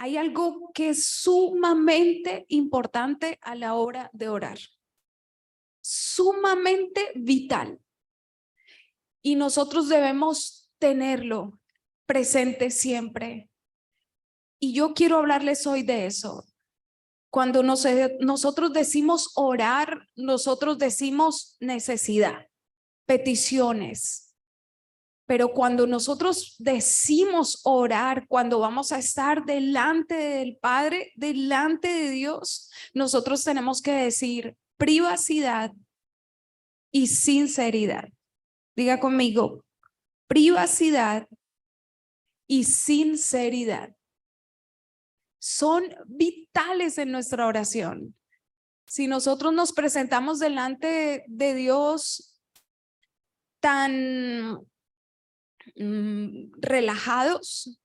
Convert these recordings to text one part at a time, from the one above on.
hay algo que es sumamente importante a la hora de orar, sumamente vital, y nosotros debemos tenerlo presente siempre. Y yo quiero hablarles hoy de eso. Cuando nosotros decimos orar, nosotros decimos necesidad, peticiones. Pero cuando nosotros decimos orar, cuando vamos a estar delante del Padre, delante de Dios, nosotros tenemos que decir privacidad y sinceridad. Diga conmigo, privacidad y sinceridad. Son vitales en nuestra oración. Si nosotros nos presentamos delante de Dios tan relajados,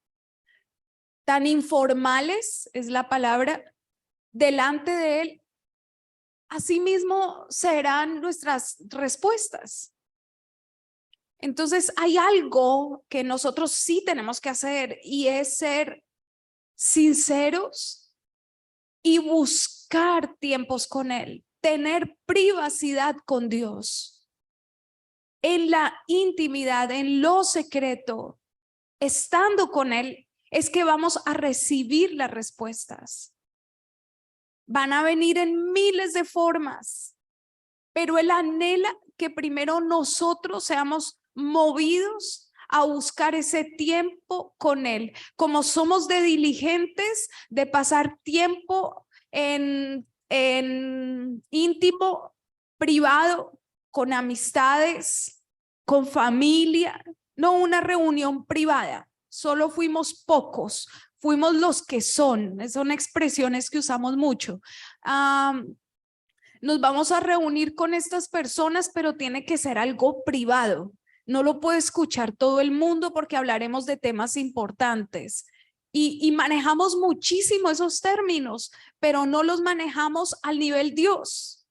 tan informales, es la palabra, delante de Él, asimismo serán nuestras respuestas. Entonces hay algo que nosotros sí tenemos que hacer, y es ser sinceros y buscar tiempos con Él, tener privacidad con Dios. En la intimidad, en lo secreto, estando con Él, es que vamos a recibir las respuestas. Van a venir en miles de formas, pero Él anhela que primero nosotros seamos movidos a buscar ese tiempo con Él. Como somos de diligentes, de pasar tiempo en íntimo, privado, con amistades, con familia, no una reunión privada. Solo fuimos pocos, fuimos los que son expresiones que usamos mucho. Nos vamos a reunir con estas personas, pero tiene que ser algo privado. No lo puede escuchar todo el mundo porque hablaremos de temas importantes. Y manejamos muchísimo esos términos, pero no los manejamos al nivel Dios.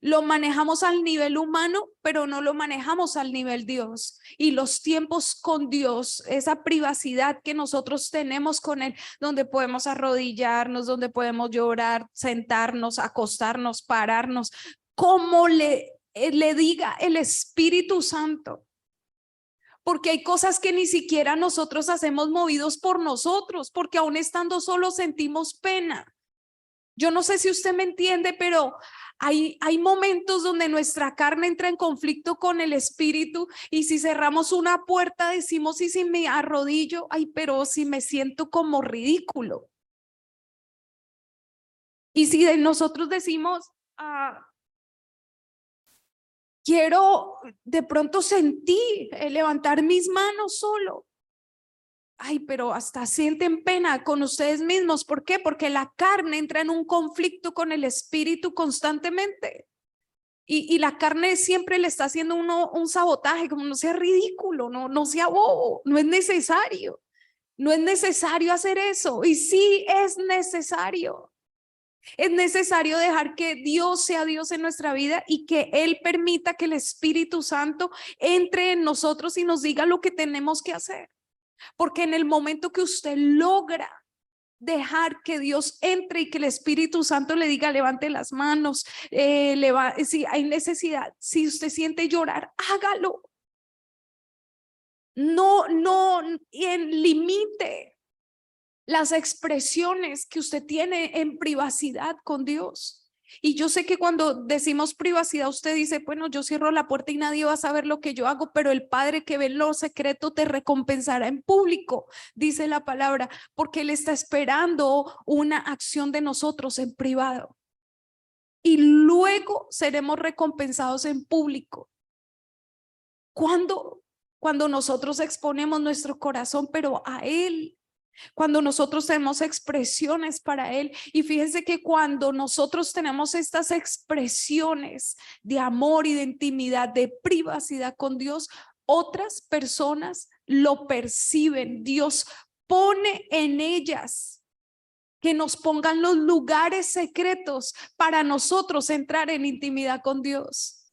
Lo manejamos al nivel humano, pero no lo manejamos al nivel Dios. Y los tiempos con Dios, esa privacidad que nosotros tenemos con Él, donde podemos arrodillarnos, donde podemos llorar, sentarnos, acostarnos, pararnos, como le diga el Espíritu Santo. Porque hay cosas que ni siquiera nosotros hacemos movidos por nosotros, porque aún estando solos sentimos pena. Yo no sé si usted me entiende, pero hay momentos donde nuestra carne entra en conflicto con el espíritu, y si cerramos una puerta decimos, y si me arrodillo, ay, pero si me siento como ridículo. Y si de nosotros decimos, quiero de pronto sentir levantar mis manos solo. Ay, pero hasta sienten pena con ustedes mismos. ¿Por qué? Porque la carne entra en un conflicto con el espíritu constantemente. Y la carne siempre le está haciendo un sabotaje, como no sea ridículo, no sea bobo, no es necesario. No es necesario hacer eso. Y sí es necesario. Es necesario dejar que Dios sea Dios en nuestra vida y que Él permita que el Espíritu Santo entre en nosotros y nos diga lo que tenemos que hacer. Porque en el momento que usted logra dejar que Dios entre y que el Espíritu Santo le diga levante las manos, si hay necesidad, si usted siente llorar, hágalo. No limite las expresiones que usted tiene en privacidad con Dios. Y yo sé que cuando decimos privacidad, usted dice, bueno, yo cierro la puerta y nadie va a saber lo que yo hago, pero el Padre que ve en lo secreto te recompensará en público, dice la palabra, porque Él está esperando una acción de nosotros en privado. Y luego seremos recompensados en público. Cuando nosotros exponemos nuestro corazón, pero a Él. Cuando nosotros tenemos expresiones para Él. Y fíjense que cuando nosotros tenemos estas expresiones de amor y de intimidad, de privacidad con Dios, otras personas lo perciben. Dios pone en ellas que nos pongan los lugares secretos para nosotros entrar en intimidad con Dios.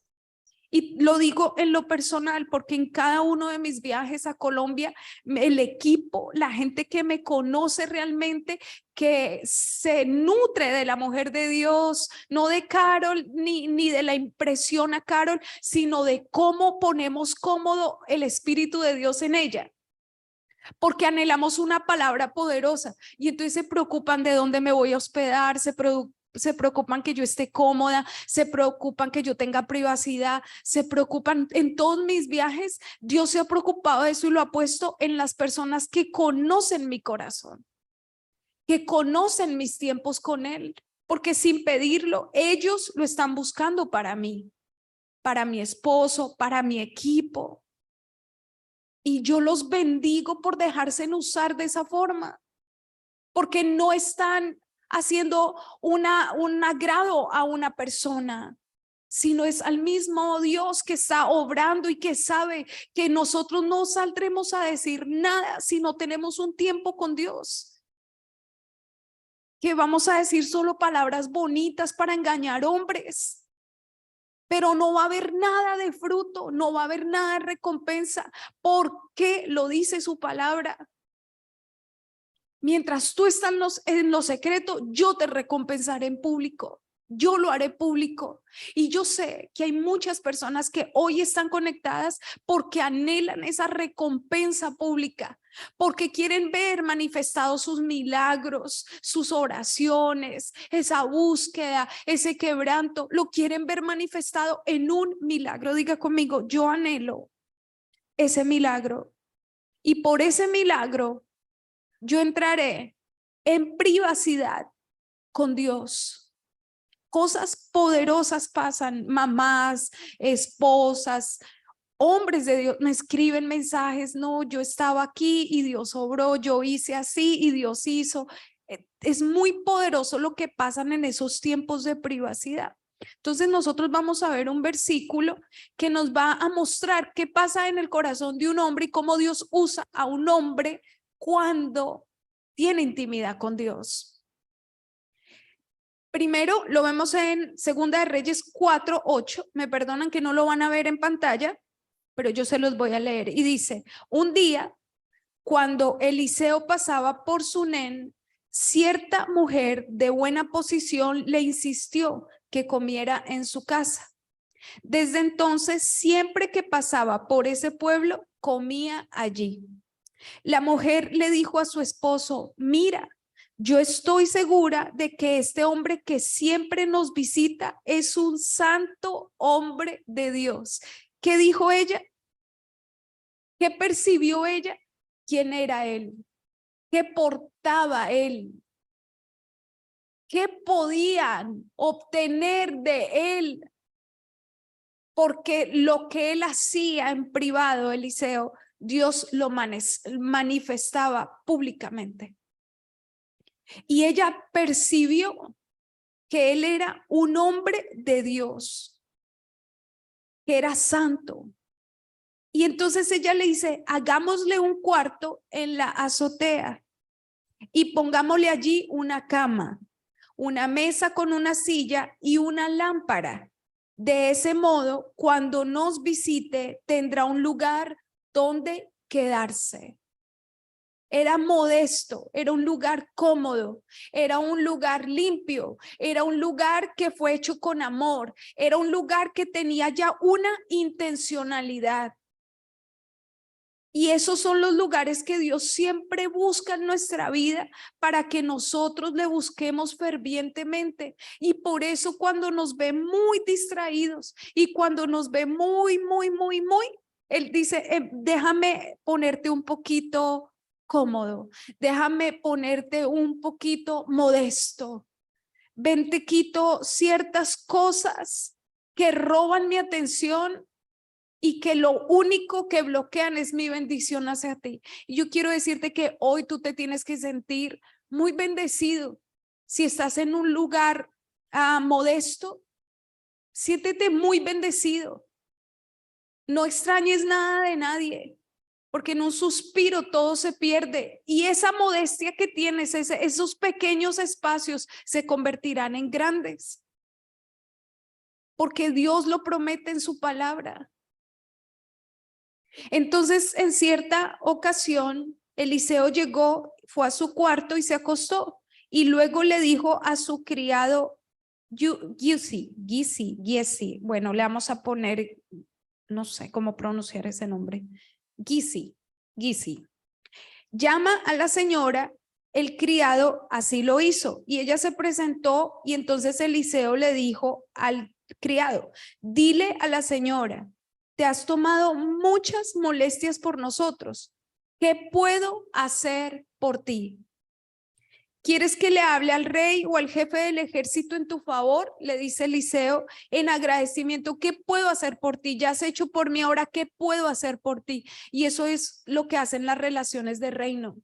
Y lo digo en lo personal porque en cada uno de mis viajes a Colombia, el equipo, la gente que me conoce realmente, que se nutre de la mujer de Dios, no de Carol ni de la impresión a Carol, sino de cómo ponemos cómodo el Espíritu de Dios en ella. Porque anhelamos una palabra poderosa y entonces se preocupan de dónde me voy a hospedar, se preocupan que yo esté cómoda, se preocupan que yo tenga privacidad, se preocupan en todos mis viajes. Dios se ha preocupado de eso y lo ha puesto en las personas que conocen mi corazón, que conocen mis tiempos con Él, porque sin pedirlo, ellos lo están buscando para mí, para mi esposo, para mi equipo. Y yo los bendigo por dejarse usar de esa forma, porque no están haciendo un agrado a una persona, sino es al mismo Dios que está obrando y que sabe que nosotros no saldremos a decir nada si no tenemos un tiempo con Dios, que vamos a decir solo palabras bonitas para engañar hombres. Pero no va a haber nada de fruto, no va a haber nada de recompensa, porque lo dice su palabra. Mientras tú estás en lo secreto, yo te recompensaré en público. Yo lo haré público. Y yo sé que hay muchas personas que hoy están conectadas porque anhelan esa recompensa pública, porque quieren ver manifestados sus milagros, sus oraciones, esa búsqueda, ese quebranto, lo quieren ver manifestado en un milagro. Diga conmigo, yo anhelo ese milagro. Y por ese milagro, yo entraré en privacidad con Dios. Cosas poderosas pasan, mamás, esposas, hombres de Dios me escriben mensajes, no, yo estaba aquí y Dios obró, yo hice así y Dios hizo. Es muy poderoso lo que pasan en esos tiempos de privacidad. Entonces nosotros vamos a ver un versículo que nos va a mostrar qué pasa en el corazón de un hombre y cómo Dios usa a un hombre cuando tiene intimidad con Dios. Primero lo vemos en Segunda de Reyes 4:8. Me perdonan que no lo van a ver en pantalla, pero yo se los voy a leer. Y dice, un día, cuando Eliseo pasaba por Sunén, cierta mujer de buena posición le insistió que comiera en su casa. Desde entonces, siempre que pasaba por ese pueblo, comía allí. La mujer le dijo a su esposo, mira, yo estoy segura de que este hombre que siempre nos visita es un santo hombre de Dios. ¿Qué dijo ella? ¿Qué percibió ella? ¿Quién era él? ¿Qué portaba él? ¿Qué podían obtener de él? Porque lo que él hacía en privado, Eliseo, Dios lo manifestaba públicamente. Y ella percibió que él era un hombre de Dios, que era santo. Y entonces ella le dice, hagámosle un cuarto en la azotea y pongámosle allí una cama, una mesa con una silla y una lámpara. De ese modo, cuando nos visite, tendrá un lugar donde quedarse. Era modesto, era un lugar cómodo, era un lugar limpio, era un lugar que fue hecho con amor, era un lugar que tenía ya una intencionalidad. Y esos son los lugares que Dios siempre busca en nuestra vida para que nosotros le busquemos fervientemente. Y por eso cuando nos ve muy distraídos y cuando nos ve muy, Él dice, déjame ponerte un poquito cómodo, déjame ponerte un poquito modesto. Ven, te quito ciertas cosas que roban mi atención y que lo único que bloquean es mi bendición hacia ti. Y yo quiero decirte que hoy tú te tienes que sentir muy bendecido. Si estás en un lugar modesto, siéntete muy bendecido. No extrañes nada de nadie, porque en un suspiro todo se pierde. Y esa modestia que tienes, esos pequeños espacios se convertirán en grandes. porque Dios lo promete en su palabra. Entonces, en cierta ocasión, Eliseo llegó, fue a su cuarto y se acostó. Y luego le dijo a su criado Gizi, bueno, le vamos a poner, no sé cómo pronunciar ese nombre, Gizi, llama a la señora. El criado así lo hizo y ella se presentó y entonces Eliseo le dijo al criado, dile a la señora, te has tomado muchas molestias por nosotros. ¿Qué puedo hacer por ti? ¿Quieres que le hable al rey o al jefe del ejército en tu favor? Le dice Eliseo en agradecimiento. ¿Qué puedo hacer por ti? Ya has hecho por mí, ahora ¿qué puedo hacer por ti? Y eso es lo que hacen las relaciones de reino.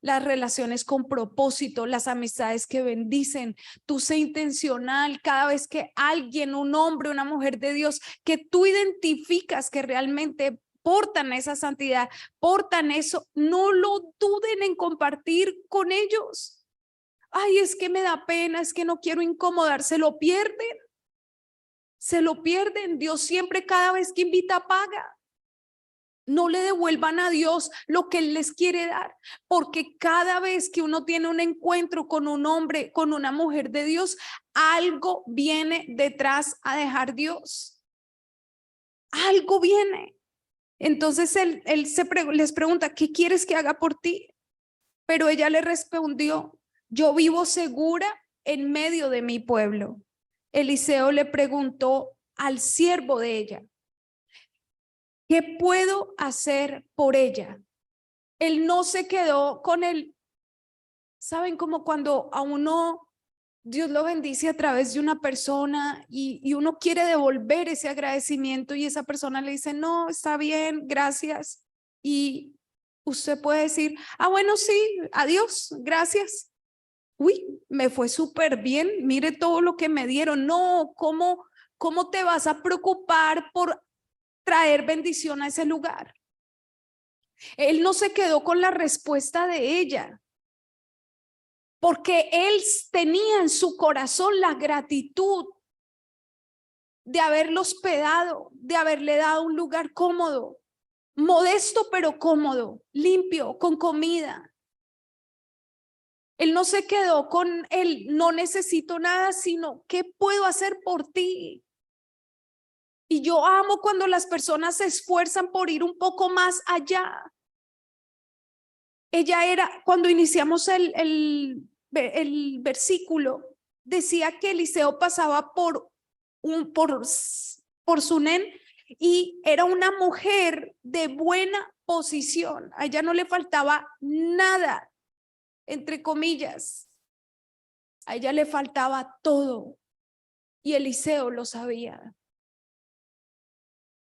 Las relaciones con propósito, las amistades que bendicen. Tú sé intencional cada vez que alguien, un hombre, una mujer de Dios, que tú identificas que realmente portan esa santidad, portan eso, no lo duden en compartir con ellos. Ay, es que me da pena, es que no quiero incomodar, se lo pierden. Se lo pierden. Dios siempre, cada vez que invita, paga. No le devuelvan a Dios lo que Él les quiere dar, porque cada vez que uno tiene un encuentro con un hombre, con una mujer de Dios, algo viene detrás a dejar Dios. Algo viene. Entonces él les pregunta, ¿qué quieres que haga por ti? Pero ella le respondió, yo vivo segura en medio de mi pueblo. Eliseo le preguntó al siervo de ella, ¿qué puedo hacer por ella? Él no se quedó con él. ¿Saben? Como cuando a uno Dios lo bendice a través de una persona y uno quiere devolver ese agradecimiento y esa persona le dice, no, está bien, gracias. Y usted puede decir, bueno, sí, adiós, gracias. Uy, me fue súper bien, mire todo lo que me dieron. No, ¿cómo te vas a preocupar por traer bendición a ese lugar? Él no se quedó con la respuesta de ella, porque él tenía en su corazón la gratitud de haberlo hospedado, de haberle dado un lugar cómodo, modesto pero cómodo, limpio, con comida. Él no se quedó con él, no necesito nada, sino ¿qué puedo hacer por ti? Y yo amo cuando las personas se esfuerzan por ir un poco más allá. Ella era, cuando iniciamos el versículo, decía que Eliseo pasaba por Sunén y era una mujer de buena posición. A ella no le faltaba nada, entre comillas. A ella le faltaba todo y Eliseo lo sabía.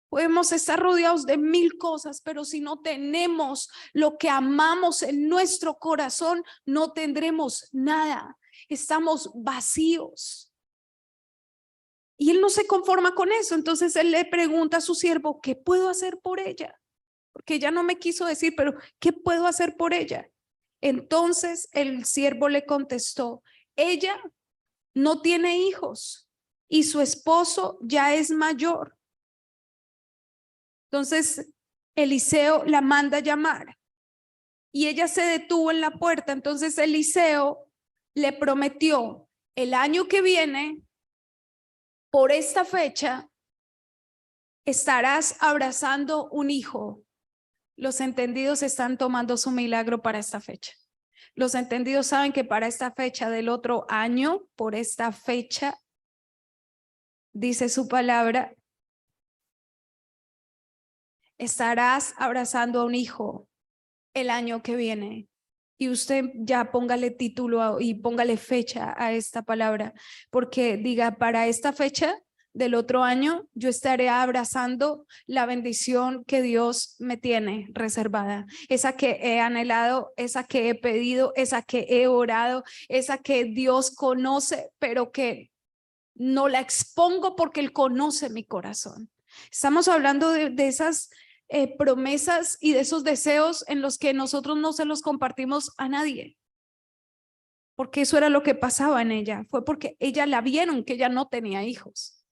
Podemos estar rodeados de mil cosas, pero si no tenemos lo que amamos en nuestro corazón, no tendremos nada. Estamos vacíos. Y él no se conforma con eso. Entonces él le pregunta a su siervo, ¿qué puedo hacer por ella? Porque ella no me quiso decir, pero ¿qué puedo hacer por ella? Entonces el siervo le contestó, ella no tiene hijos y su esposo ya es mayor. Entonces Eliseo la manda a llamar y ella se detuvo en la puerta. Entonces Eliseo le prometió, el año que viene, por esta fecha, estarás abrazando un hijo. Los entendidos están tomando su milagro para esta fecha. Los entendidos saben que para esta fecha del otro año, por esta fecha, dice su palabra, estarás abrazando a un hijo el año que viene. Y usted ya póngale título y póngale fecha a esta palabra, porque diga, para esta fecha del otro año, yo estaré abrazando la bendición que Dios me tiene reservada, esa que he anhelado, esa que he pedido, esa que he orado, esa que Dios conoce, pero que no la expongo porque Él conoce mi corazón. Estamos hablando de esas promesas y de esos deseos en los que nosotros no se los compartimos a nadie, porque eso era lo que pasaba en ella. Fue porque ella la vieron que ella no tenía hijos.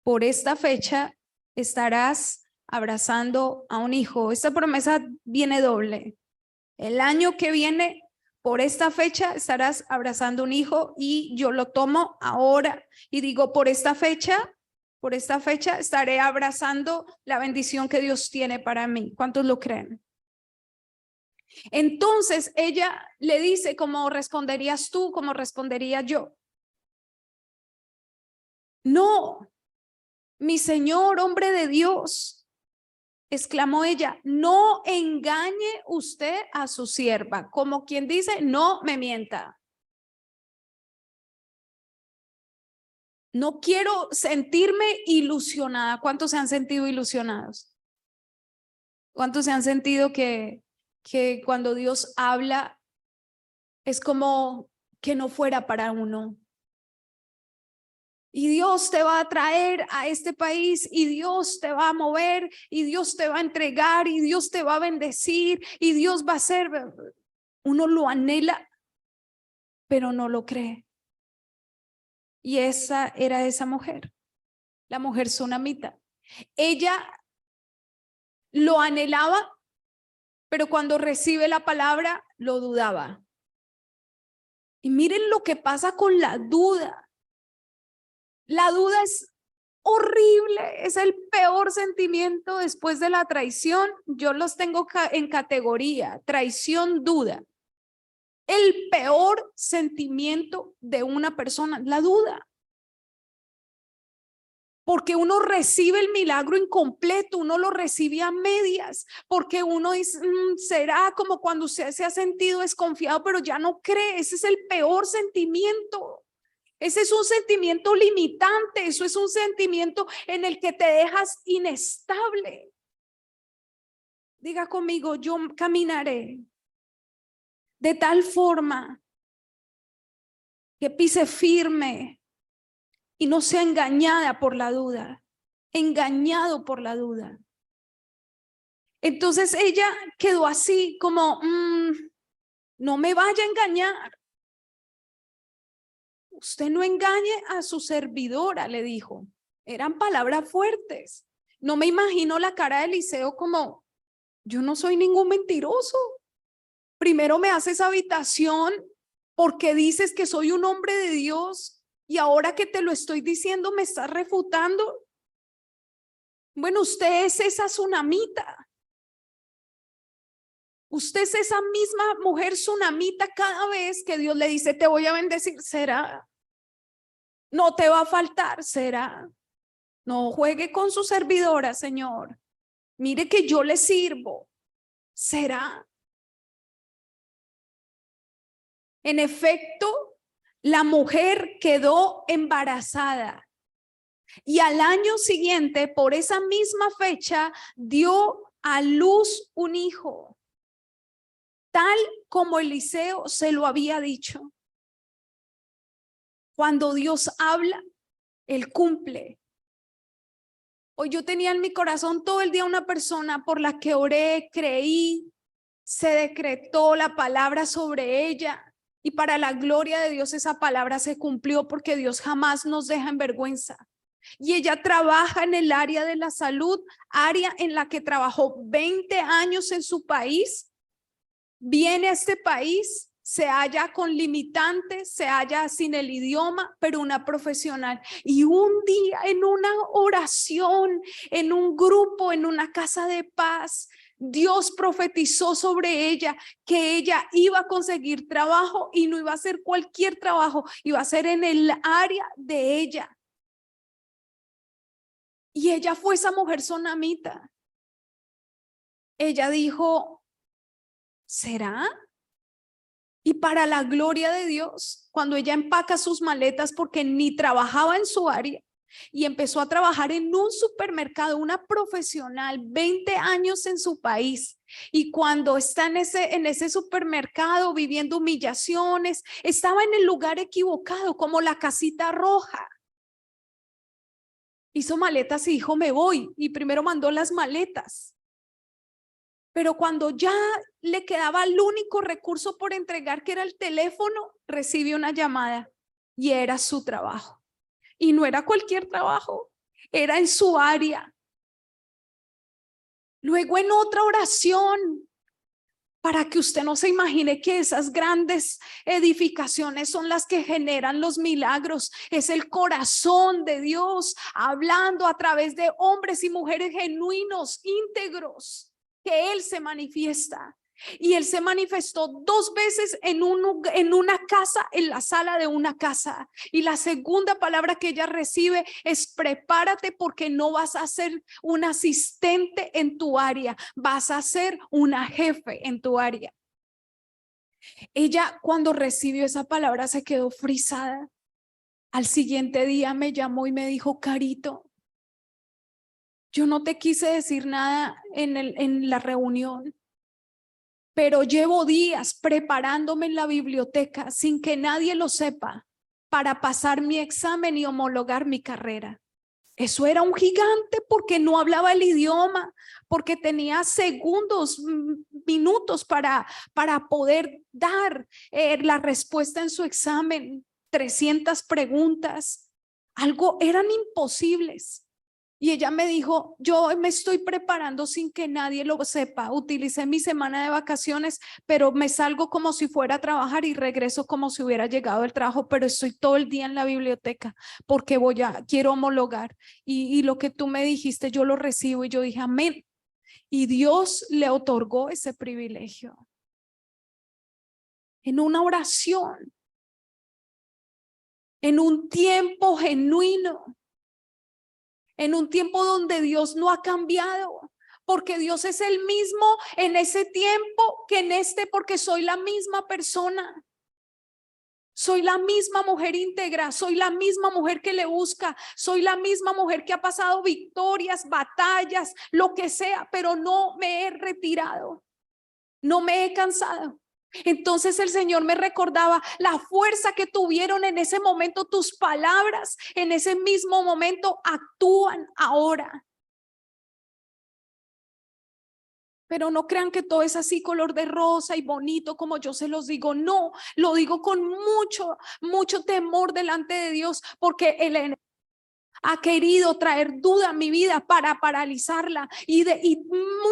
por esta fecha estarás abrazando a un hijo. Esta promesa viene doble. El año que viene, por esta fecha, estarás abrazando un hijo, y yo lo tomo ahora y digo, por esta fecha estaré abrazando la bendición que Dios tiene para mí. ¿Cuántos lo creen? Entonces ella le dice, ¿cómo responderías tú? ¿Cómo respondería yo? No, mi señor, hombre de Dios, exclamó ella, no engañe usted a su sierva, como quien dice, no me mienta. No quiero sentirme ilusionada. ¿Cuántos se han sentido ilusionados? ¿Cuántos se han sentido que cuando Dios habla es como que no fuera para uno? Y Dios te va a traer a este país, y Dios te va a mover, y Dios te va a entregar, y Dios te va a bendecir, y Dios va a hacer. Uno lo anhela, pero no lo cree. Y esa era esa mujer, la mujer sunamita. Ella lo anhelaba, pero cuando recibe la palabra lo dudaba. Y miren lo que pasa con la duda. La duda es horrible, es el peor sentimiento después de la traición. Yo los tengo en categoría: traición, duda. El peor sentimiento de una persona, la duda. Porque uno recibe el milagro incompleto, uno lo recibe a medias, porque uno dice, será, como cuando usted se ha sentido desconfiado, pero ya no cree. Ese es el peor sentimiento. Ese es un sentimiento limitante, eso es un sentimiento en el que te dejas inestable. Diga conmigo, yo caminaré de tal forma que pise firme y no sea engañada por la duda, engañado por la duda. Entonces ella quedó así como, no me vaya a engañar. Usted no engañe a su servidora, le dijo. Eran palabras fuertes. No me imagino la cara de Eliseo como, yo no soy ningún mentiroso. Primero me haces habitación porque dices que soy un hombre de Dios, y ahora que te lo estoy diciendo me estás refutando. Bueno, usted es esa sunamita. Usted es esa misma mujer sunamita. Cada vez que Dios le dice, te voy a bendecir, será. No te va a faltar, será. No juegue con su servidora, Señor. Mire que yo le sirvo, será. En efecto, la mujer quedó embarazada, y al año siguiente, por esa misma fecha, dio a luz un hijo, tal como Eliseo se lo había dicho. Cuando Dios habla, Él cumple. Hoy yo tenía en mi corazón todo el día una persona por la que oré, creí, se decretó la palabra sobre ella, y para la gloria de Dios esa palabra se cumplió, porque Dios jamás nos deja en vergüenza. Y ella trabaja en el área de la salud, área en la que trabajó 20 años en su país. Viene a este país, se halla con limitantes, se halla sin el idioma, pero una profesional. Y un día, en una oración, en un grupo, en una casa de paz, Dios profetizó sobre ella que ella iba a conseguir trabajo, y no iba a ser cualquier trabajo, iba a ser en el área de ella. Y ella fue esa mujer sunamita. Ella dijo, ¿será? Y para la gloria de Dios, cuando ella empaca sus maletas, porque ni trabajaba en su área, y empezó a trabajar en un supermercado, una profesional, 20 años en su país, y cuando está en ese supermercado viviendo humillaciones, estaba en el lugar equivocado, como la casita roja. Hizo maletas y dijo, me voy, y primero mandó las maletas. Pero cuando ya le quedaba el único recurso por entregar, que era el teléfono, recibió una llamada, y era su trabajo. Y no era cualquier trabajo, era en su área. Luego en otra oración, para que usted no se imagine que esas grandes edificaciones son las que generan los milagros. Es el corazón de Dios hablando a través de hombres y mujeres genuinos, íntegros, que Él se manifiesta. Y Él se manifestó 2 veces en una casa, en la sala de una casa. Y la segunda palabra que ella recibe es: prepárate, porque no vas a ser un asistente en tu área, vas a ser una jefe en tu área. Ella, cuando recibió esa palabra, se quedó frisada. Al siguiente día me llamó y me dijo: Carito, yo no te quise decir nada en la reunión, pero llevo días preparándome en la biblioteca sin que nadie lo sepa, para pasar mi examen y homologar mi carrera. Eso era un gigante, porque no hablaba el idioma, porque tenía segundos, minutos para poder dar la respuesta en su examen. 300 preguntas, eran imposibles. Y ella me dijo: yo me estoy preparando sin que nadie lo sepa. Utilicé mi semana de vacaciones, pero me salgo como si fuera a trabajar y regreso como si hubiera llegado del trabajo, pero estoy todo el día en la biblioteca porque quiero homologar. Y lo que tú me dijiste, yo lo recibo. Y yo dije: amén. Y Dios le otorgó ese privilegio en una oración, en un tiempo genuino, en un tiempo donde Dios no ha cambiado, porque Dios es el mismo en ese tiempo que en este, porque soy la misma persona. Soy la misma mujer íntegra, soy la misma mujer que le busca, soy la misma mujer que ha pasado victorias, batallas, lo que sea, pero no me he retirado, no me he cansado. Entonces el Señor me recordaba la fuerza que tuvieron en ese momento tus palabras, en ese mismo momento actúan ahora. Pero no crean que todo es así color de rosa y bonito como yo se los digo. No, lo digo con mucho temor delante de Dios, porque el enemigo ha querido traer duda a mi vida para paralizarla, y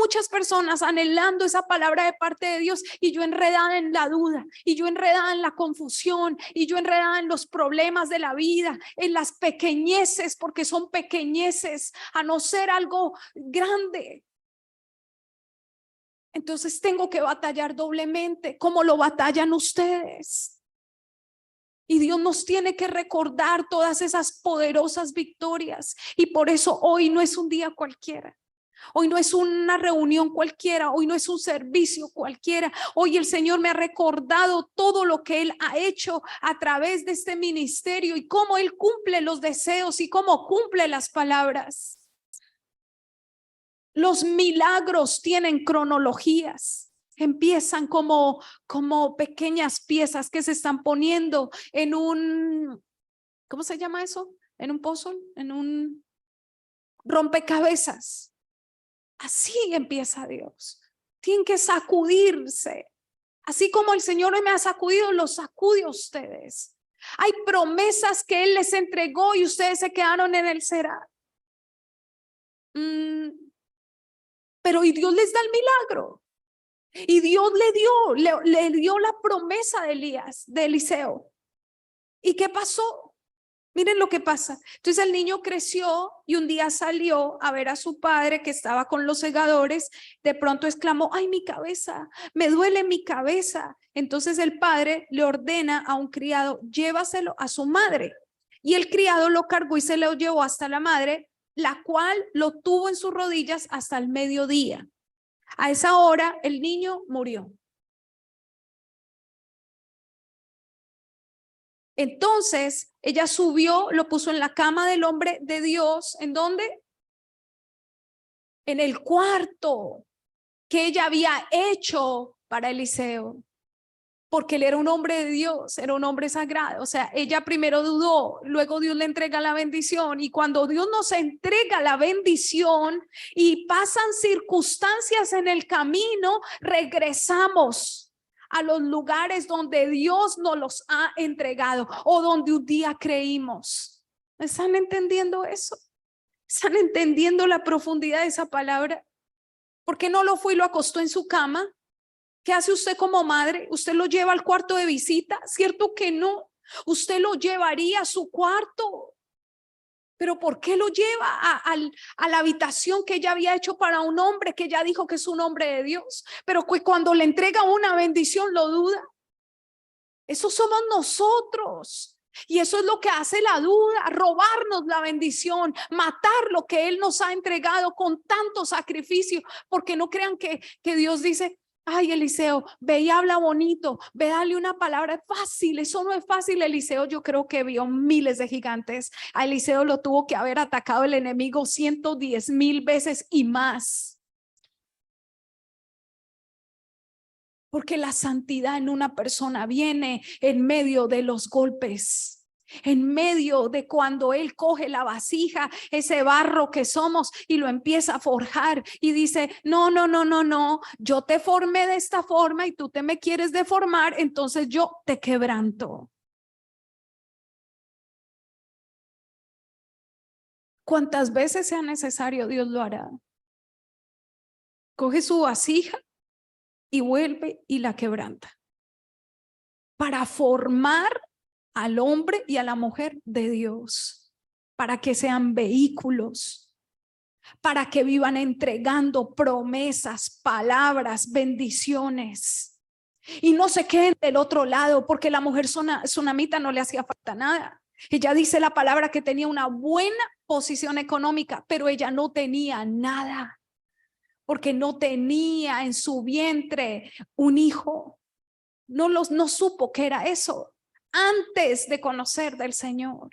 muchas personas anhelando esa palabra de parte de Dios, y yo enredada en la duda, y yo enredada en la confusión, y yo enredada en los problemas de la vida, en las pequeñeces, porque son pequeñeces a no ser algo grande. Entonces tengo que batallar doblemente, como lo batallan ustedes. Y Dios nos tiene que recordar todas esas poderosas victorias. Y por eso hoy no es un día cualquiera. Hoy no es una reunión cualquiera. Hoy no es un servicio cualquiera. Hoy el Señor me ha recordado todo lo que Él ha hecho a través de este ministerio, y cómo Él cumple los deseos y cómo cumple las palabras. Los milagros tienen cronologías. Empiezan como pequeñas piezas que se están poniendo en un, ¿cómo se llama eso? En un puzzle, en un rompecabezas. Así empieza Dios. Tienen que sacudirse. Así como el Señor me ha sacudido, los sacude a ustedes. Hay promesas que Él les entregó y ustedes se quedaron en el será. Pero y Dios les da el milagro. Y Dios le dio la promesa de de Eliseo. ¿Y qué pasó? Miren lo que pasa. Entonces el niño creció y un día salió a ver a su padre, que estaba con los segadores. De pronto exclamó: ay, mi cabeza, me duele mi cabeza. Entonces el padre le ordena a un criado: llévaselo a su madre. Y el criado lo cargó y se lo llevó hasta la madre, la cual lo tuvo en sus rodillas hasta el mediodía. A esa hora el niño murió. Entonces ella subió, lo puso en la cama del hombre de Dios. ¿En dónde? En el cuarto que ella había hecho para Eliseo, porque él era un hombre de Dios, era un hombre sagrado. O sea, ella primero dudó, luego Dios le entrega la bendición, y cuando Dios nos entrega la bendición y pasan circunstancias en el camino, regresamos a los lugares donde Dios nos los ha entregado, o donde un día creímos. ¿Están entendiendo eso? ¿Están entendiendo la profundidad de esa palabra? ¿Por qué no lo fue y lo acostó en su cama? ¿Qué hace usted como madre? ¿Usted lo lleva al cuarto de visita? ¿Cierto que no? Usted lo llevaría a su cuarto. Pero ¿por qué lo lleva a la habitación que ella había hecho para un hombre que ella dijo que es un hombre de Dios? Pero cuando le entrega una bendición lo duda. Eso somos nosotros. Y eso es lo que hace la duda, robarnos la bendición, matar lo que Él nos ha entregado con tanto sacrificio, porque no crean que Dios dice, ay, Eliseo, ve y habla bonito, ve, dale una palabra fácil. Eso no es fácil. Eliseo, yo creo que vio miles de gigantes. A Eliseo lo tuvo que haber atacado el enemigo 110,000 veces y más. Porque la santidad en una persona viene en medio de los golpes, en medio de cuando Él coge la vasija, ese barro que somos, y lo empieza a forjar y dice, no, yo te formé de esta forma y tú te me quieres deformar, entonces yo te quebranto. ¿Cuántas veces sea necesario, Dios lo hará? Coge su vasija y vuelve y la quebranta para formar al hombre y a la mujer de Dios, para que sean vehículos, para que vivan entregando promesas, palabras, bendiciones, y no se queden del otro lado, porque la mujer sunamita no le hacía falta nada. Ella dice la palabra que tenía una buena posición económica, pero ella no tenía nada, porque no tenía en su vientre un hijo. No supo qué era eso antes de conocer del Señor.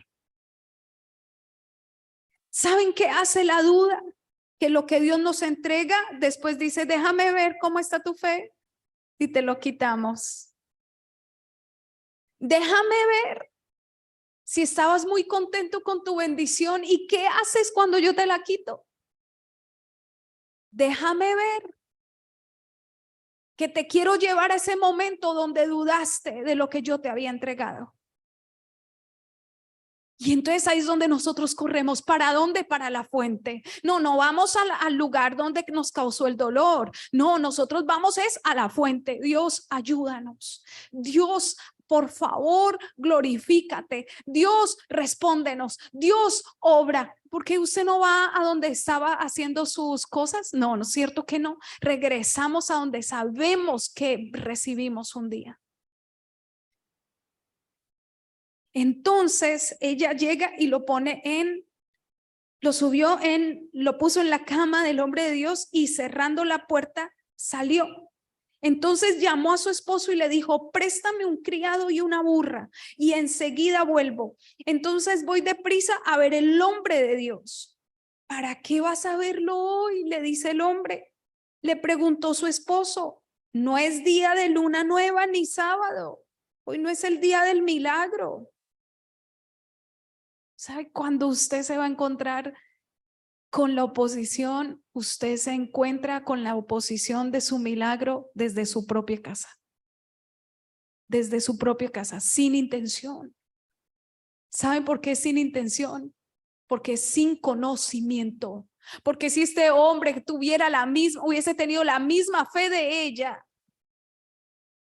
¿Saben qué hace la duda? Que lo que Dios nos entrega, después dice, déjame ver cómo está tu fe y te lo quitamos. Déjame ver si estabas muy contento con tu bendición y qué haces cuando yo te la quito. Déjame ver que te quiero llevar a ese momento donde dudaste de lo que yo te había entregado. Y entonces ahí es donde nosotros corremos. ¿Para dónde? Para la fuente. No vamos al lugar donde nos causó el dolor. No, nosotros vamos es a la fuente. Dios, ayúdanos. Dios, por favor, glorifícate. Dios, respóndenos. Dios, obra. ¿Por qué usted no va a donde estaba haciendo sus cosas? No es cierto que no. Regresamos a donde sabemos que recibimos un día. Entonces ella llega y lo puso en la cama del hombre de Dios y cerrando la puerta salió. Entonces llamó a su esposo y le dijo, préstame un criado y una burra y enseguida vuelvo. Entonces voy deprisa a ver el hombre de Dios. ¿Para qué vas a verlo hoy? Le dice el hombre. Le preguntó su esposo, no es día de luna nueva ni sábado. Hoy no es el día del milagro. ¿Sabe? Cuando usted se va a encontrar con la oposición, usted se encuentra con la oposición de su milagro desde su propia casa. Desde su propia casa, sin intención. ¿Saben por qué sin intención? Porque sin conocimiento. Porque si este hombre hubiese tenido la misma fe de ella,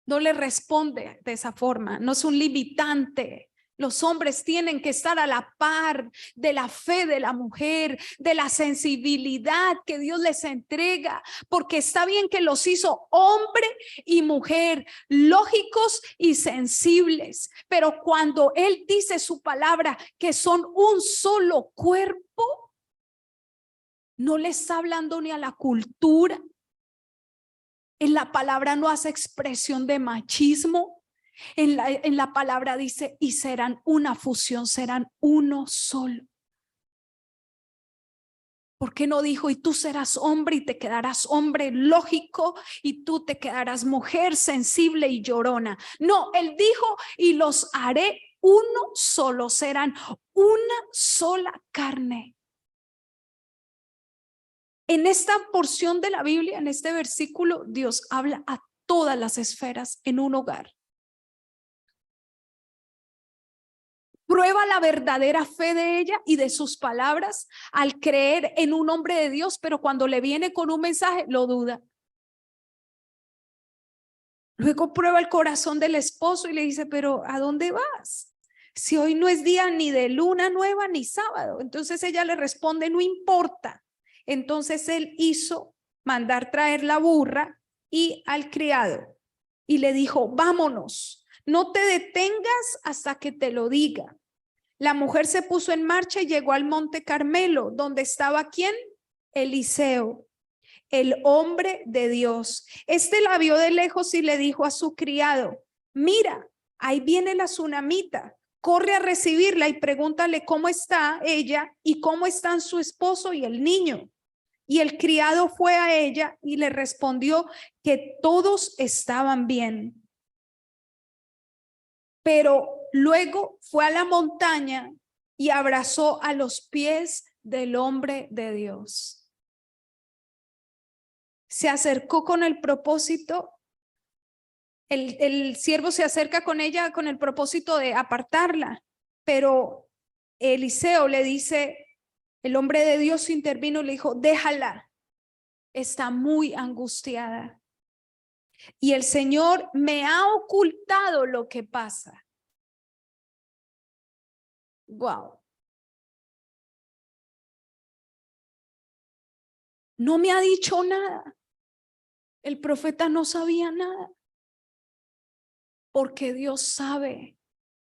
no le responde de esa forma, no es un limitante. Los hombres tienen que estar a la par de la fe de la mujer, de la sensibilidad que Dios les entrega, porque está bien que los hizo hombre y mujer, lógicos y sensibles, pero cuando Él dice su palabra que son un solo cuerpo, no le está hablando ni a la cultura. En la palabra no hace expresión de machismo. En la palabra dice, y serán una fusión, serán uno solo. ¿Por qué no dijo, y tú serás hombre y te quedarás hombre lógico y tú te quedarás mujer sensible y llorona? No, Él dijo, y los haré uno solo, serán una sola carne. En esta porción de la Biblia, en este versículo, Dios habla a todas las esferas en un hogar. Prueba la verdadera fe de ella y de sus palabras al creer en un hombre de Dios, pero cuando le viene con un mensaje, lo duda. Luego prueba el corazón del esposo y le dice, pero ¿a dónde vas? Si hoy no es día ni de luna nueva ni sábado. Entonces ella le responde, no importa. Entonces él hizo mandar traer la burra y al criado y le dijo, vámonos, no te detengas hasta que te lo diga. La mujer se puso en marcha y llegó al monte Carmelo, donde estaba ¿quién? Eliseo, el hombre de Dios. Este la vio de lejos y le dijo a su criado, mira, ahí viene la tsunamita, corre a recibirla y pregúntale cómo está ella y cómo están su esposo y el niño. Y el criado fue a ella y le respondió que todos estaban bien. Pero luego fue a la montaña y abrazó a los pies del hombre de Dios. Se acercó con el propósito, el siervo se acerca con ella con el propósito de apartarla, pero Eliseo le dice, el hombre de Dios intervino y le dijo, déjala, está muy angustiada. Y el Señor me ha ocultado lo que pasa. Wow. No me ha dicho nada. El profeta no sabía nada. Porque Dios sabe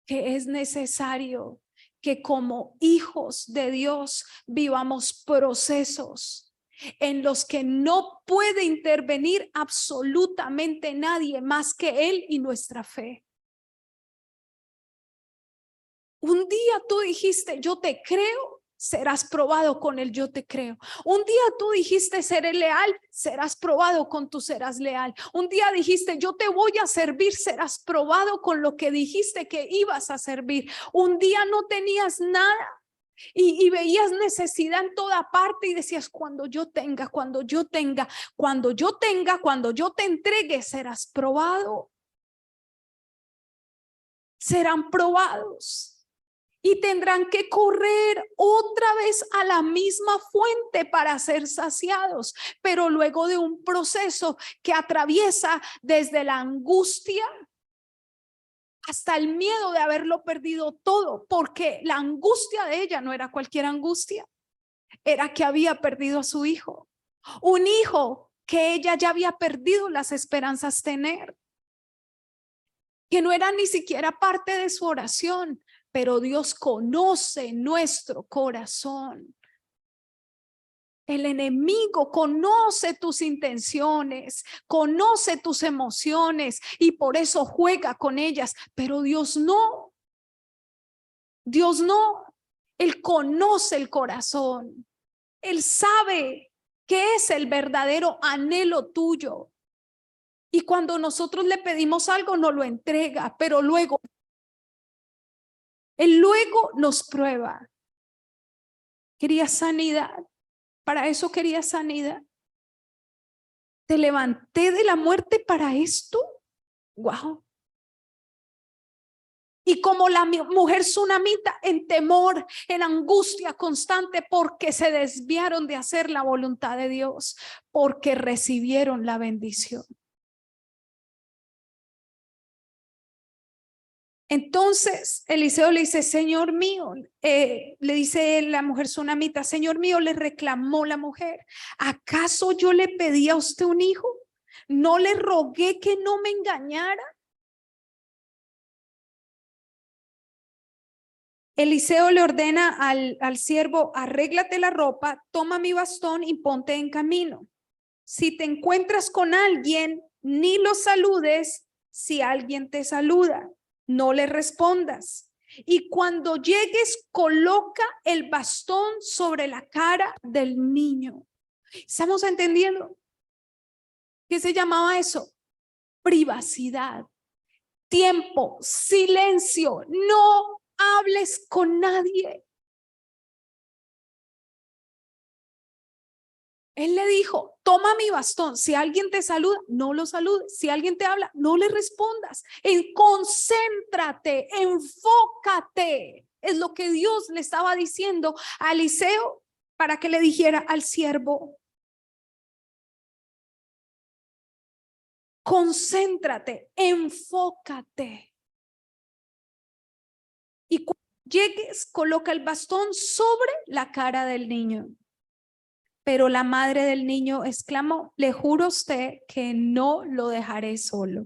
que es necesario que como hijos de Dios vivamos procesos en los que no puede intervenir absolutamente nadie más que Él y nuestra fe. Un día tú dijiste, yo te creo, serás probado con el yo te creo. Un día tú dijiste, seré leal, serás probado con tu serás leal. Un día dijiste, yo te voy a servir, serás probado con lo que dijiste que ibas a servir. Un día no tenías nada y veías necesidad en toda parte y decías, cuando yo tenga, cuando yo tenga, cuando yo tenga, cuando yo te entregue, serás probado. Serán probados. Y tendrán que correr otra vez a la misma fuente para ser saciados, pero luego de un proceso que atraviesa desde la angustia hasta el miedo de haberlo perdido todo, porque la angustia de ella no era cualquier angustia, era que había perdido a su hijo, un hijo que ella ya había perdido las esperanzas tener, que no era ni siquiera parte de su oración. Pero Dios conoce nuestro corazón. El enemigo conoce tus intenciones, conoce tus emociones y por eso juega con ellas. Pero Dios no. Dios no. Él conoce el corazón. Él sabe qué es el verdadero anhelo tuyo. Y cuando nosotros le pedimos algo, nos lo entrega, pero luego Él luego nos prueba. Quería sanidad. Para eso quería sanidad. Te levanté de la muerte para esto. Wow. Y como la mujer tsunamita, en temor, en angustia constante, porque se desviaron de hacer la voluntad de Dios, porque recibieron la bendición. Entonces Eliseo le dice, Señor mío, le dice la mujer tsunamita, Señor mío, le reclamó la mujer, ¿acaso yo le pedí a usted un hijo? ¿No le rogué que no me engañara? Eliseo le ordena al siervo, arréglate la ropa, toma mi bastón y ponte en camino. Si te encuentras con alguien, ni lo saludes. Si alguien te saluda, no le respondas. Y cuando llegues, coloca el bastón sobre la cara del niño. ¿Estamos entendiendo? ¿Qué se llamaba eso? Privacidad, tiempo, silencio. No hables con nadie. Él le dijo, toma mi bastón, si alguien te saluda, no lo saludes, si alguien te habla, no le respondas, concéntrate, enfócate Es lo que Dios le estaba diciendo a Eliseo para que le dijera al siervo. Concéntrate, enfócate. Y cuando llegues, coloca el bastón sobre la cara del niño. Pero la madre del niño exclamó, le juro a usted que no lo dejaré solo.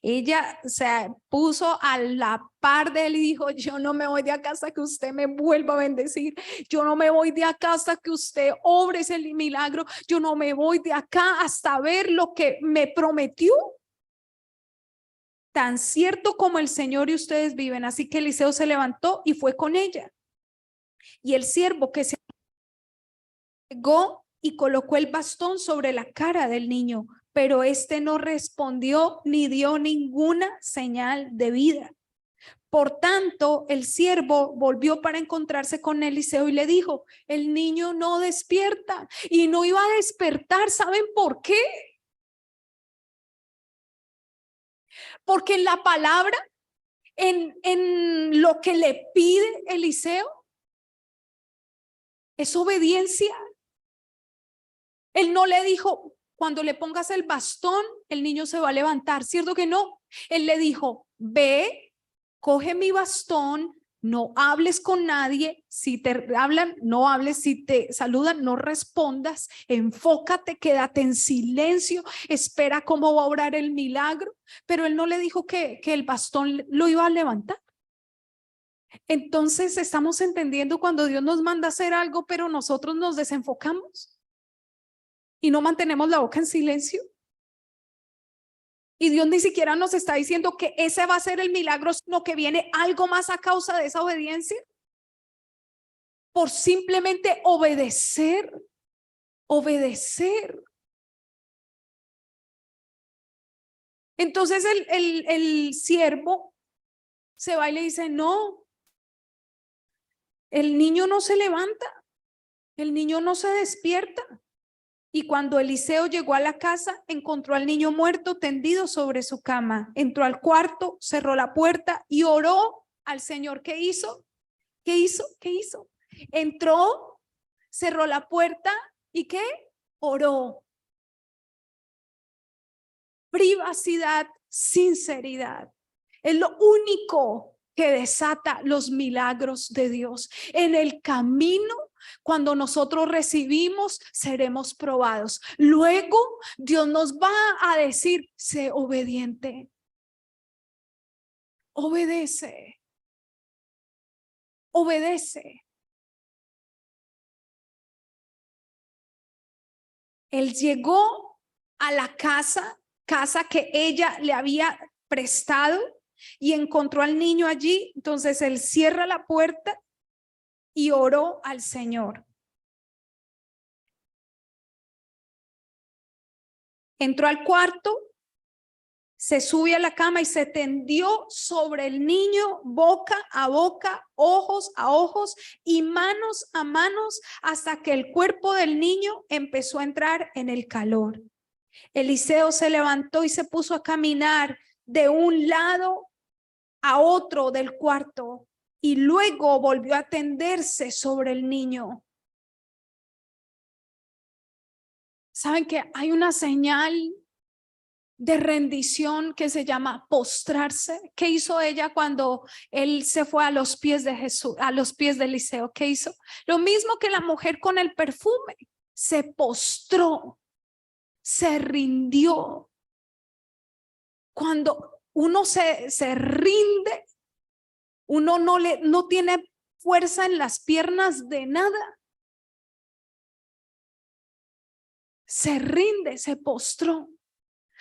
Ella se puso a la par de él y dijo, yo no me voy de acá hasta que usted me vuelva a bendecir. Yo no me voy de acá hasta que usted obre ese milagro. Yo no me voy de acá hasta ver lo que me prometió. Tan cierto como el Señor y ustedes viven. Así que Eliseo se levantó y fue con ella. Y el siervo que se llegó y colocó el bastón sobre la cara del niño, pero este no respondió ni dio ninguna señal de vida. Por tanto, el siervo volvió para encontrarse con Eliseo y le dijo, el niño no despierta. Y no iba a despertar, ¿saben por qué? Porque en la palabra, en lo que le pide Eliseo, es obediencia. Él no le dijo, cuando le pongas el bastón, el niño se va a levantar, ¿cierto que no? Él le dijo, ve, coge mi bastón, no hables con nadie, si te hablan, no hables, si te saludan, no respondas, enfócate, quédate en silencio, espera cómo va a obrar el milagro. Pero él no le dijo que el bastón lo iba a levantar. Entonces estamos entendiendo cuando Dios nos manda a hacer algo, pero nosotros nos desenfocamos y no mantenemos la boca en silencio. Y Dios ni siquiera nos está diciendo que ese va a ser el milagro, sino que viene algo más a causa de esa obediencia. Por simplemente obedecer. Entonces el siervo se va y le dice, no, el niño no se levanta, el niño no se despierta. Y cuando Eliseo llegó a la casa, encontró al niño muerto tendido sobre su cama. Entró al cuarto, cerró la puerta y oró al Señor. ¿Qué hizo? ¿Qué hizo? ¿Qué hizo? Entró, cerró la puerta y ¿qué? Oró. Privacidad, sinceridad. Es lo único que desata los milagros de Dios. En el camino, cuando nosotros recibimos, seremos probados. Luego, Dios nos va a decir, sé obediente. Obedece. Obedece. Él llegó a la casa que ella le había prestado y encontró al niño allí. Entonces él cierra la puerta y oró al Señor. Entró al cuarto, se subió a la cama y se tendió sobre el niño, boca a boca, ojos a ojos y manos a manos, hasta que el cuerpo del niño empezó a entrar en el calor. Eliseo se levantó y se puso a caminar de un lado a otro del cuarto y luego volvió a tenderse sobre el niño. ¿Saben que hay una señal de rendición que se llama postrarse? ¿Qué hizo ella cuando él se fue a los pies de Jesús, a los pies de Eliseo? ¿Qué hizo? Lo mismo que la mujer con el perfume, se postró, se rindió. Cuando uno se rinde, uno no tiene fuerza en las piernas de nada. Se rinde, se postró.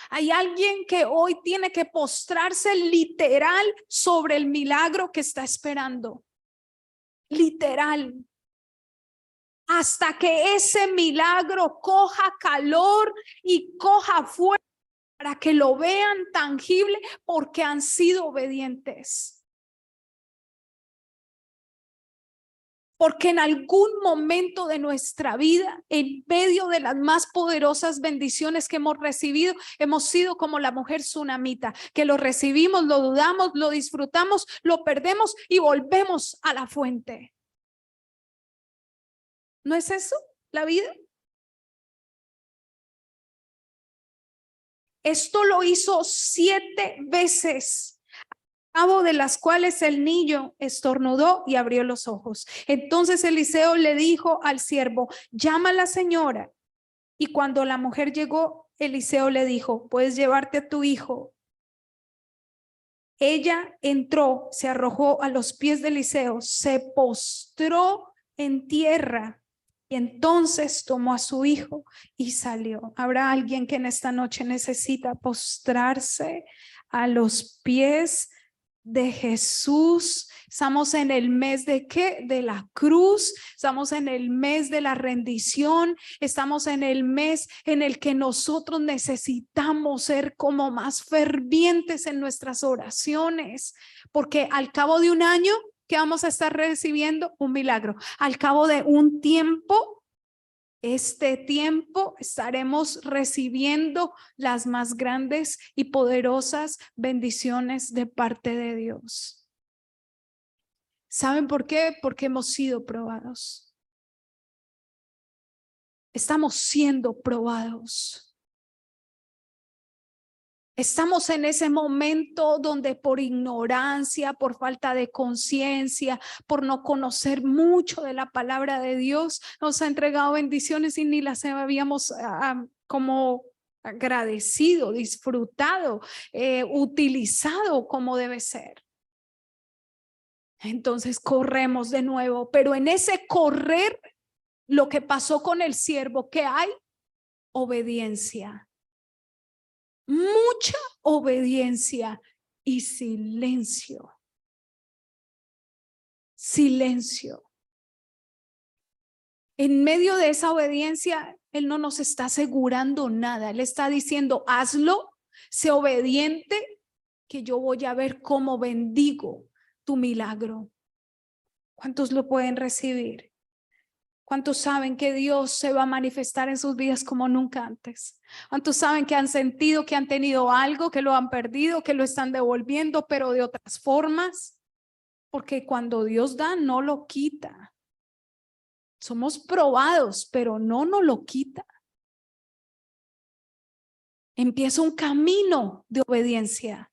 Hay alguien que hoy tiene que postrarse literal sobre el milagro que está esperando. Literal. Hasta que ese milagro coja calor y coja fuerza para que lo vean tangible, porque han sido obedientes. Porque en algún momento de nuestra vida, en medio de las más poderosas bendiciones que hemos recibido, hemos sido como la mujer tsunamita, que lo recibimos, lo dudamos, lo disfrutamos, lo perdemos y volvemos a la fuente. ¿No es eso la vida? Esto lo hizo 7 veces. Cabo de las cuales el niño estornudó y abrió los ojos. Entonces Eliseo le dijo al siervo: llama a la señora. Y cuando la mujer llegó, Eliseo le dijo: puedes llevarte a tu hijo. Ella entró, se arrojó a los pies de Eliseo, se postró en tierra y entonces tomó a su hijo y salió. ¿Habrá alguien que en esta noche necesita postrarse a los pies de Jesús? Estamos en el mes de ¿qué? De la cruz. Estamos en el mes de la rendición. Estamos en el mes en el que nosotros necesitamos ser como más fervientes en nuestras oraciones, porque al cabo de un año que vamos a estar recibiendo un milagro, al cabo de un tiempo, este tiempo estaremos recibiendo las más grandes y poderosas bendiciones de parte de Dios. ¿Saben por qué? Porque hemos sido probados. Estamos siendo probados. Estamos en ese momento donde por ignorancia, por falta de conciencia, por no conocer mucho de la palabra de Dios, nos ha entregado bendiciones y ni las habíamos como agradecido, disfrutado, utilizado como debe ser. Entonces corremos de nuevo, pero en ese correr, lo que pasó con el siervo, ¿qué hay? Obediencia. Mucha obediencia y silencio. Silencio. En medio de esa obediencia, Él no nos está asegurando nada. Él está diciendo: hazlo, sé obediente, que yo voy a ver cómo bendigo tu milagro. ¿Cuántos lo pueden recibir? ¿Cuántos saben que Dios se va a manifestar en sus vidas como nunca antes? ¿Cuántos saben que han sentido que han tenido algo, que lo han perdido, que lo están devolviendo, pero de otras formas? Porque cuando Dios da, no lo quita. Somos probados, pero no nos lo quita. Empieza un camino de obediencia.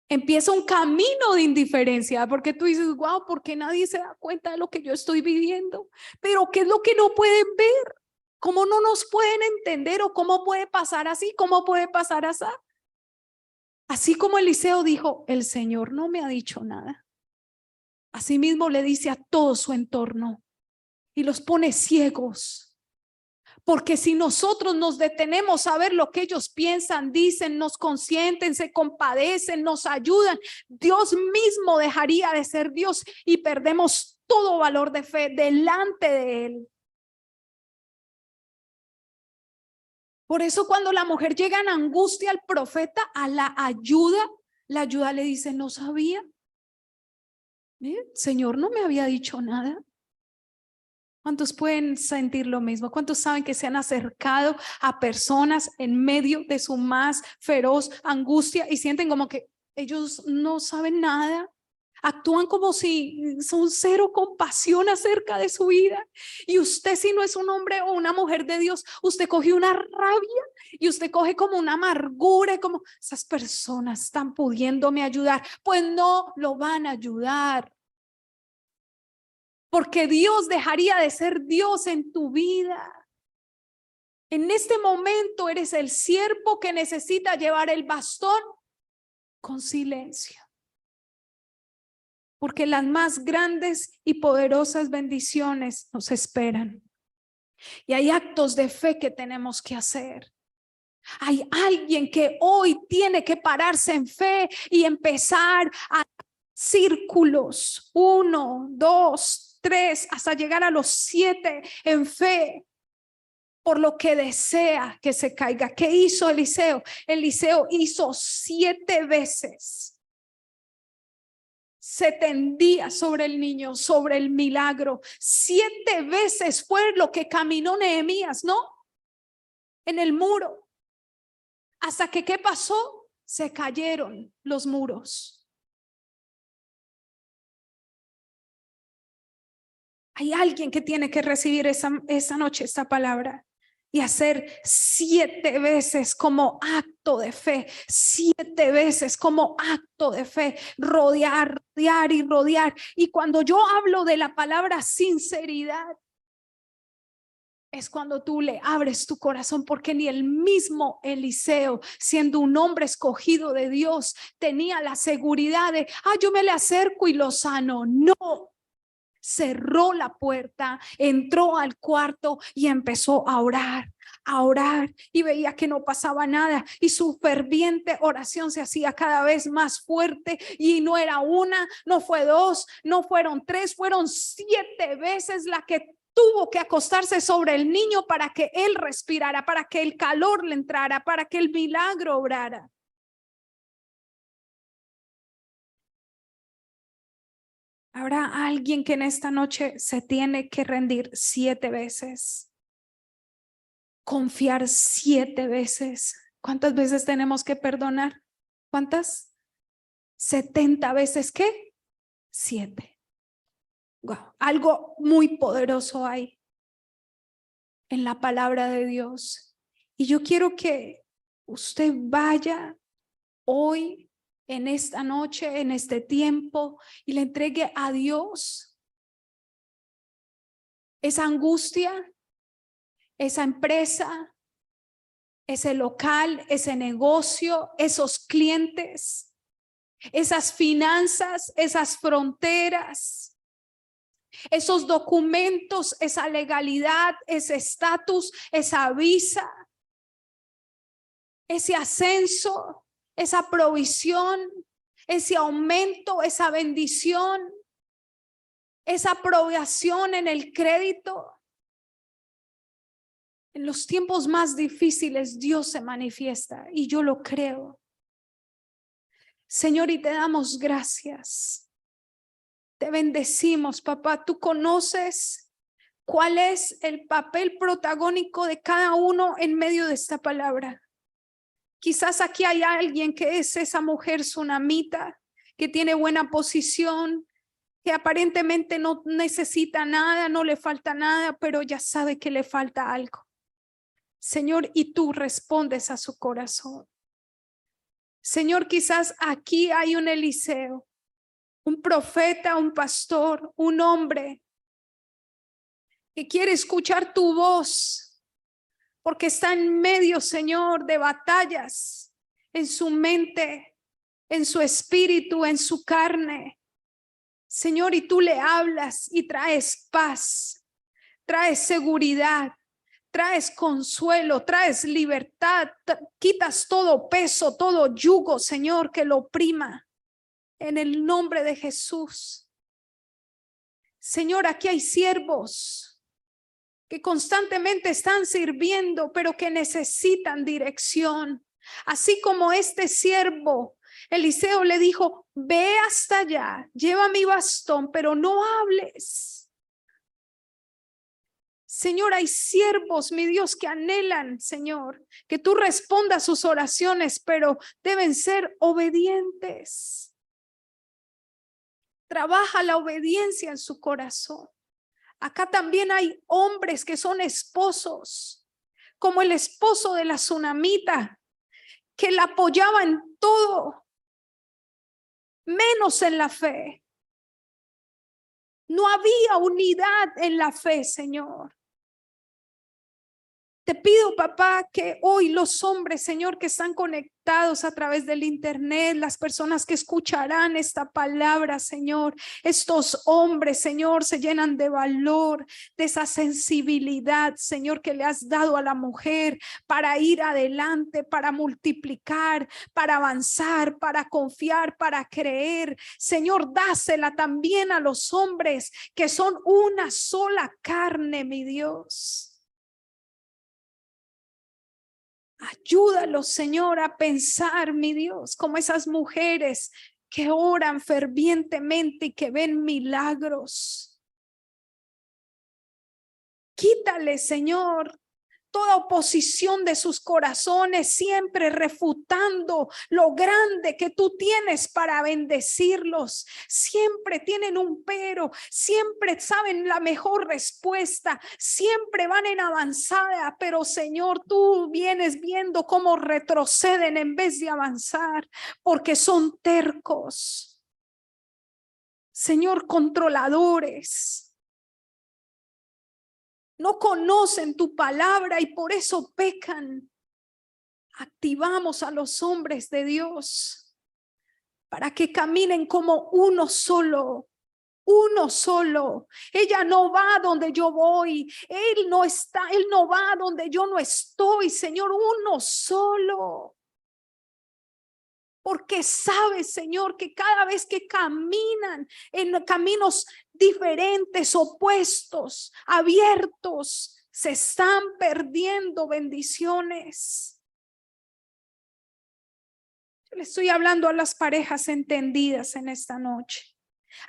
Empieza un camino de indiferencia, porque tú dices: wow, ¿por qué nadie se da cuenta de lo que yo estoy viviendo? Pero ¿qué es lo que no pueden ver? ¿Cómo no nos pueden entender? ¿O cómo puede pasar así? ¿Cómo puede pasar así? Así como Eliseo dijo: el Señor no me ha dicho nada. Asimismo le dice a todo su entorno y los pone ciegos. Porque si nosotros nos detenemos a ver lo que ellos piensan, dicen, nos consienten, se compadecen, nos ayudan, Dios mismo dejaría de ser Dios y perdemos todo valor de fe delante de Él. Por eso cuando la mujer llega en angustia al profeta a la ayuda le dice: no sabía. Señor no me había dicho nada. ¿Cuántos pueden sentir lo mismo? ¿Cuántos saben que se han acercado a personas en medio de su más feroz angustia y sienten como que ellos no saben nada? Actúan como si son cero compasión acerca de su vida. Y usted, si no es un hombre o una mujer de Dios, usted coge una rabia y usted coge como una amargura, como esas personas están pudiéndome ayudar. Pues no lo van a ayudar. Porque Dios dejaría de ser Dios en tu vida. En este momento eres el siervo que necesita llevar el bastón con silencio. Porque las más grandes y poderosas bendiciones nos esperan. Y hay actos de fe que tenemos que hacer. Hay alguien que hoy tiene que pararse en fe y empezar a círculos, 1, 2, 3, hasta llegar a los 7 en fe, por lo que desea que se caiga. ¿Qué hizo Eliseo? Eliseo hizo 7 veces. se tendía sobre el niño, sobre el milagro. 7 veces fue lo que caminó Nehemías, ¿no? En el muro. Hasta que, ¿qué pasó? Se cayeron los muros. Hay alguien que tiene que recibir esa noche esta palabra y hacer 7 veces como acto de fe, 7 veces como acto de fe, rodear, rodear y rodear. Y cuando yo hablo de la palabra sinceridad, es cuando tú le abres tu corazón, porque ni el mismo Eliseo, siendo un hombre escogido de Dios, tenía la seguridad de, yo me le acerco y lo sano. No. Cerró la puerta, entró al cuarto y empezó a orar y veía que no pasaba nada y su ferviente oración se hacía cada vez más fuerte y no era una, no fue 2, no fueron 3, fueron 7 veces la que tuvo que acostarse sobre el niño para que él respirara, para que el calor le entrara, para que el milagro obrara. Habrá alguien que en esta noche se tiene que rendir 7 veces, confiar 7 veces. ¿Cuántas veces tenemos que perdonar? ¿Cuántas? 70 veces. ¿Qué? 7. Wow, algo muy poderoso hay en la palabra de Dios. Y yo quiero que usted vaya hoy, en esta noche, en este tiempo, y le entregue a Dios esa angustia, esa empresa, ese local, ese negocio, esos clientes, esas finanzas, esas fronteras, esos documentos, esa legalidad, ese estatus, esa visa, ese ascenso, esa provisión, ese aumento, esa bendición, esa aprobación en el crédito. En los tiempos más difíciles Dios se manifiesta y yo lo creo. Señor, y te damos gracias. Te bendecimos, papá. Tú conoces cuál es el papel protagónico de cada uno en medio de esta palabra. Quizás aquí hay alguien que es esa mujer sunamita, que tiene buena posición, que aparentemente no necesita nada, no le falta nada, pero ya sabe que le falta algo. Señor, y tú respondes a su corazón. Señor, quizás aquí hay un Eliseo, un profeta, un pastor, un hombre que quiere escuchar tu voz, porque está en medio, Señor, de batallas en su mente, en su espíritu, en su carne. Señor, y tú le hablas y traes paz, traes seguridad, traes consuelo, traes libertad, quitas todo peso, todo yugo, Señor, que lo oprima, en el nombre de Jesús. Señor, aquí hay siervos que constantemente están sirviendo, pero que necesitan dirección. Así como este siervo, Eliseo le dijo, ve hasta allá, lleva mi bastón, pero no hables. Señor, hay siervos, mi Dios, que anhelan, Señor, que tú respondas sus oraciones, pero deben ser obedientes. Trabaja la obediencia en su corazón. Acá también hay hombres que son esposos, como el esposo de la tsunamita, que la apoyaba en todo, menos en la fe. No había unidad en la fe, Señor. Te pido, papá, que hoy los hombres, Señor, que están conectados a través del internet, las personas que escucharán esta palabra, Señor, estos hombres, Señor, se llenan de valor, de esa sensibilidad, Señor, que le has dado a la mujer para ir adelante, para multiplicar, para avanzar, para confiar, para creer. Señor, dásela también a los hombres que son una sola carne, mi Dios. Ayúdalos, Señor, a pensar, mi Dios, como esas mujeres que oran fervientemente y que ven milagros. Quítale, Señor, toda oposición de sus corazones, siempre refutando lo grande que tú tienes para bendecirlos. Siempre tienen un pero, siempre saben la mejor respuesta, siempre van en avanzada, pero Señor, tú vienes viendo cómo retroceden en vez de avanzar, porque son tercos. Señor, controladores. No conocen tu palabra y por eso pecan. Activamos a los hombres de Dios para que caminen como uno solo. Uno solo. Ella no va donde yo voy. Él no va donde yo no estoy. Señor, uno solo. Porque sabe, Señor, que cada vez que caminan en caminos diferentes, opuestos, abiertos, se están perdiendo bendiciones. Yo le estoy hablando a las parejas entendidas en esta noche.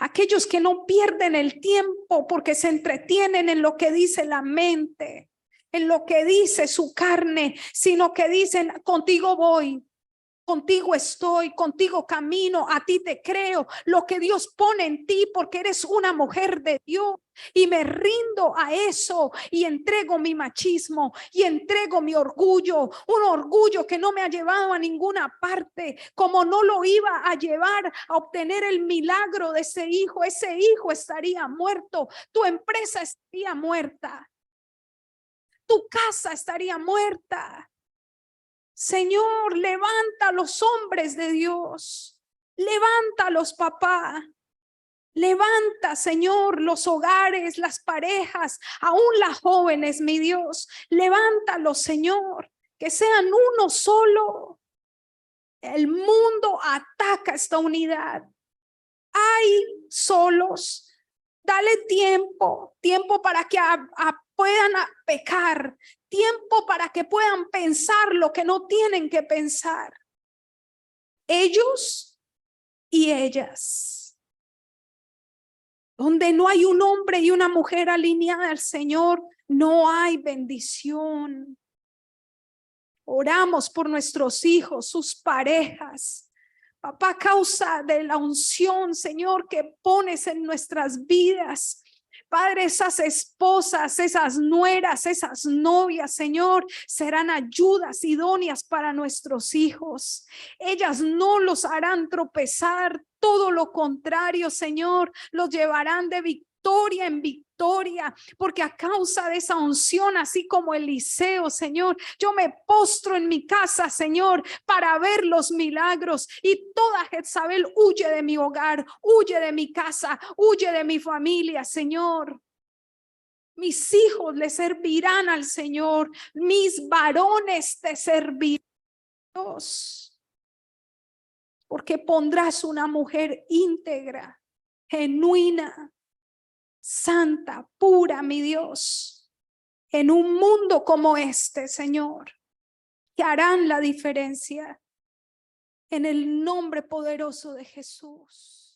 Aquellos que no pierden el tiempo porque se entretienen en lo que dice la mente, en lo que dice su carne, sino que dicen, contigo voy. Contigo estoy, contigo camino, a ti te creo, lo que Dios pone en ti porque eres una mujer de Dios y me rindo a eso y entrego mi machismo y entrego mi orgullo, un orgullo que no me ha llevado a ninguna parte, como no lo iba a llevar a obtener el milagro de ese hijo estaría muerto, tu empresa estaría muerta, tu casa estaría muerta. Señor, levanta a los hombres de Dios, levántalos, papá. Levanta, Señor, los hogares, las parejas, aún las jóvenes, mi Dios. Levántalos, Señor, que sean uno solo. El mundo ataca esta unidad. Hay solos. Dale tiempo para que puedan pecar, tiempo para que puedan pensar lo que no tienen que pensar. Ellos y ellas. Donde no hay un hombre y una mujer alineada al Señor, no hay bendición. Oramos por nuestros hijos, sus parejas. Papá, a causa de la unción, Señor, que pones en nuestras vidas. Padre, esas esposas, esas nueras, esas novias, Señor, serán ayudas idóneas para nuestros hijos. Ellas no los harán tropezar, todo lo contrario, Señor, los llevarán de victoria en victoria, porque a causa de esa unción, así como Eliseo, Señor, yo me postro en mi casa, Señor, para ver los milagros, y toda Jezabel huye de mi hogar, huye de mi casa, huye de mi familia, Señor. Mis hijos le servirán al Señor, mis varones te servirán, porque pondrás una mujer íntegra, genuina, santa, pura, mi Dios, en un mundo como este, Señor, que harán la diferencia en el nombre poderoso de Jesús.